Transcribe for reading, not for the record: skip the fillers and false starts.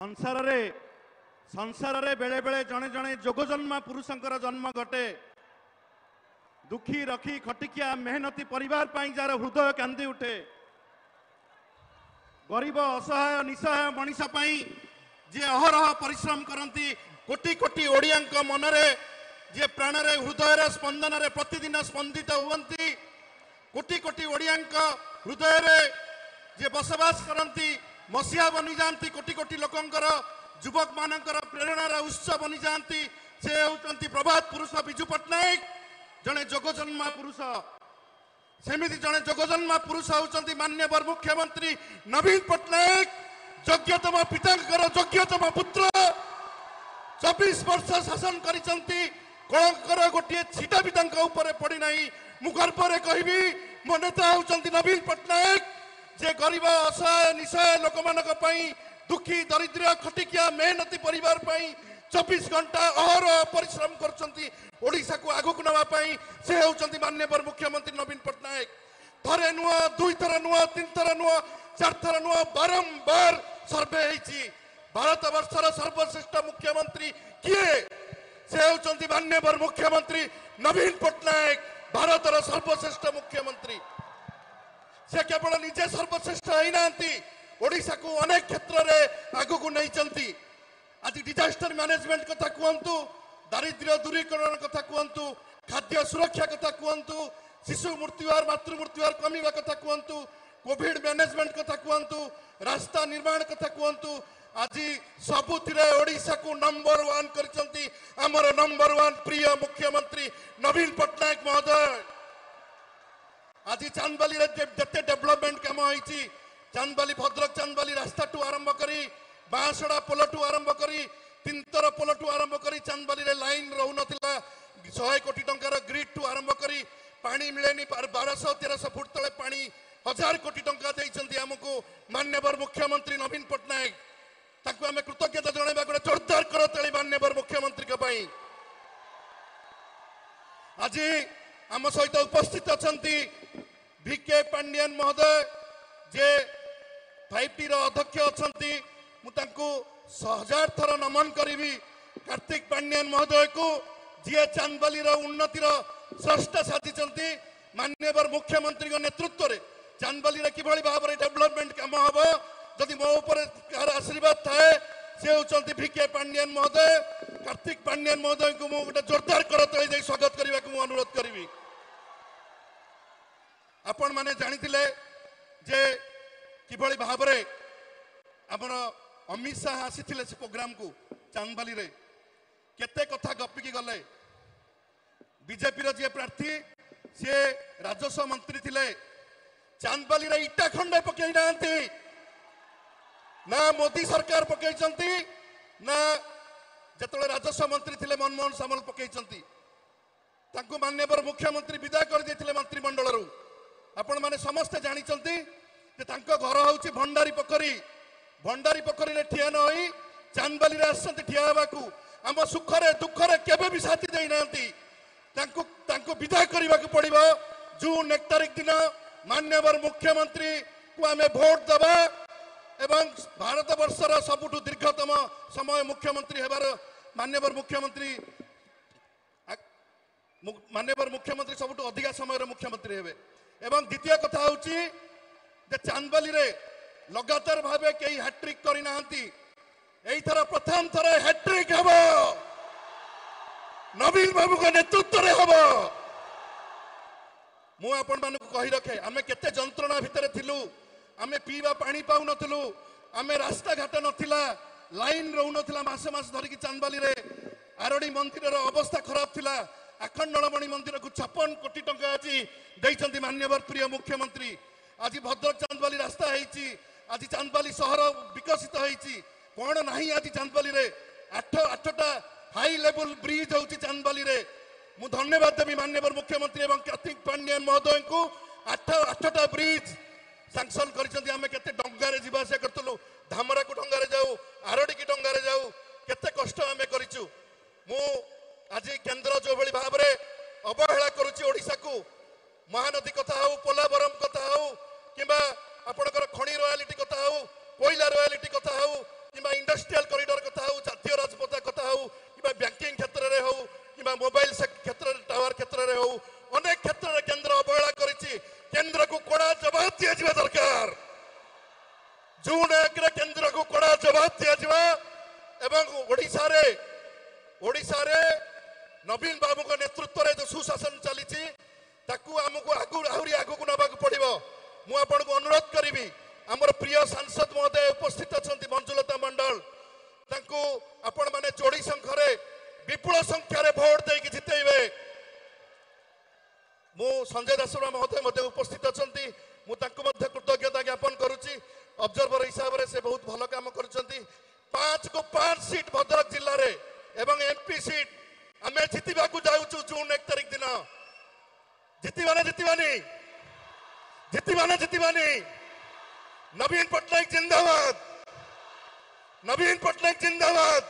संसार रे बेले बेले जड़े जड़े जोग जन्मा पुरुषंकर जन्म घटे। दुखी रखी खटिकिया मेहनती परिवार जार हृदय कांदी उठे। गरीब असहाय निसहाय मनीष जे अहरह परिश्रम करती कोटी कोटी ओडिया मनरे जे प्राण रे हृदय स्पंदन रे प्रतिदिन स्पंदित हुवंती। कोटी कोटी ओडिया हृदय रे जे बसवास करती मसीहा बनी जाती। कोटी कोटी लोकंकर युवक मानकर प्रेरणार उत्स बनी जाती। से होती प्रभात पुरुष विजु पट्टनायक जड़े जोगजन्मा पुरुष। सेमिति जड़े जोगजन्मा पुरुष होती माननीय मुख्यमंत्री नवीन पट्टनायक। योग्यतम पितांकर योग्यतम पुत्र 24 वर्ष शासन करिसंती। कलंकर गोटे छिटा भी पड़ी ना। मु गर्व कहबी मो नेता होती नवीन पट्टनायक जे गरीब असहाय निसहाय लोक मानक दुखी दरिद्र खटिकिया मेहनती परिवार 24 घंटा अहरह परिश्रम करछंती। ओडिशा को आगु नवाई से होती माननीय मुख्यमंत्री नवीन पट्टनायक। थरे नुआ दुई थर नुआ तीन थर नुआ चार थर नुआ बारंबार सर्वे होती। भारत वर्षर सर्वश्रेष्ठ मुख्यमंत्री किए से होती माननीय मुख्यमंत्री नवीन पट्टनायक। भारतर सर्वश्रेष्ठ मुख्यमंत्री से केवल निजे सर्वश्रेष्ठ होना ओडिशा को अनेक क्षेत्र में आग को नहीं। आज डिजास्टर मैनेजमेंट कथा कहतु, दारिद्र्य दूरीकरण कथा कहतु, खाद्य सुरक्षा कथा कहतु, शिशु मृत्युहार मातृ मृत्युहार कमिवा कथा कहतु, कोविड मैनेजमेंट कथा कहतु, रास्ता निर्माण कथा कहतु। आज सबुथिरे ओडिशा को नंबर 1 करछंती हमर नंबर 1 प्रिय मुख्यमंत्री नवीन पट्टनायक महोदय। आज चांदबाली रे जते डेवलपमेंट काम होईची, चांदबाली भद्रक चांदबाली रास्ता टू आरंभ करी बांसड़ा पोल टू आरंभ करी तिंतर पोल टू आरंभ करी चांदबाली रे लाइन रहू नथिला 100 कोटी टंकार ग्रिड टू आरंभ करी पानी मिलेनी 1200-1300 फुट तले पानी 1000 कोटी टंका देइचंती हमको माननीय मुख्यमंत्री नवीन पट्टनायक। ताकू आमे कृतज्ञता जणाइबा गोटे जोरदार करताली माननीय मुख्यमंत्री के पई। आज आम सहित उपस्थित अछंती भिके पांडियन महोदय जे 5T रो अध्यक्ष अछंती। मु तांको 1000 थर नमन करिवि कार्तिक पांडियन महोदय को जे चांदबाली रो उन्नति रो स्रष्टा साजिचंती। माननीय मुख्यमंत्री के नेतृत्व रे चांदबाली रे किभली भाबरे डेवलपमेंट काम हबो जदि मो ऊपर कार आशीर्वाद थाए से होचंती भिके पांडियन महोदय। कार्तिक पांडियन महोदय को मु गोटे जोरदार करताली दे स्वागत करबा को मु अनुरोध करिवि। आपण माने जानिथिले जे किभली भाबरे हमर अमित शाह आसीथिले से प्रोग्राम को चांदबाली रे केते कथा गपिकी गले। बीजेपी रो जे प्रार्थी से राजस्व मंत्री थिले चांदबाली रे इटा खंडे पकई नांती ना मोदी सरकार पकईचंती ना जतले राजस्व मंत्री थिले मनमोहन सामल पकईचंती। तांको माननीय मुख्यमंत्री विदा कर देथिले मंत्रिमंडल रु। आपण माने समस्त जानिचंती जे तांको घर होउची भंडारी पोखरी। भंडारी पोखरी रे ठिया न होई चांदबाली रे आसंती ठिया हेबाकू हम सुखरे दुखरे केबे भी साथी देई नांती। तांको विदा करबा को पड़िबो। जून 1 तारिख दिन माननीय मुख्यमंत्री को आमे वोट दबा एवं भारत वर्षर सबुठु दीर्घतम समय मुख्यमंत्री हेबार माननीय मुख्यमंत्री सबुठु अधिक समय मुख्यमंत्री हेबे। एवं द्वितीय कथा होची जे चांदबाली रे लगातार भावे कई हैट्रिक करी नांती। एई थर प्रथम थर हैट्रिक हेबो नवीन बाबू के नेतृत्व रे हेबो। मु आपण मानकु कहि रखे आमे केते जंत्रणा भितरे थिलु। आमे पीवा पानी पाउ नथिलु। आमे रास्ता घाट नथिला लाइन रहू नथिला मासे मास धरि कि चांदबाली रे आरडी मंदिर रो अवस्था खराब थिला। आखंडलमणि मंदिर को 56 कोटी टंका आज देइचंती माननीय प्रिय मुख्यमंत्री। आज भद्रक चांदबाली रास्ता हेची। आज चांदबाली शहर विकसित हेची कोन नाही। आज चांदबाली रे 8टा हाई लेवल ब्रिज होची चांदबाली रे। मु धन्यवाद देबी माननीय मुख्यमंत्री एवं कार्तिक पांडियन महोदय को 8टा ब्रिज सैंक्शन करिसंती। आमे केते डंगा रे जीवा आसा करतलु धामरा को डंगा रे जाऊ आरडी की डंगा रे जाऊ केते कष्ट आमे करिचु। मु आज केंद्र जो भली भाबरे अवहेला करूची ओडिशा को महानदी कथा हो पोलावरम कथा हो किबा आपणकर खणी रॉयल्टी कथा हो कोयला रॉयल्टी कथा हो कि इंडस्ट्री ବରାଦ ଦିଆଯିବ ଏବଂ ଓଡ଼ିଶାରେ ନବୀନ ବାବୁଙ୍କ ନେତୃତ୍ୱରେ जो सुशासन चली ताकू आमको आहरी आगू नवाक पड़ो। मु आपको अनुरोध करी आमर प्रिय सांसद महोदय उपस्थित अच्छा मंजुलता मंडल तांकू आपण माने जोड़ी संख्यारे विपुल संख्यार भोट देकी जितेबे। मु संजय दासरा महोदय उपस्थित अच्छा मुझे कृतज्ञता ज्ञापन करुच्ची। ऑब्जर्वर हिसाब से बहुत भल काम कर 5 को 5 सीट भद्रक जिले में एवं एमपी सीट आम जितवा जाऊँ जून 1 तारिख दिन जितवानी नवीन पट्टनायक जिंदाबाद, नवीन पट्टनायक जिंदाबाद।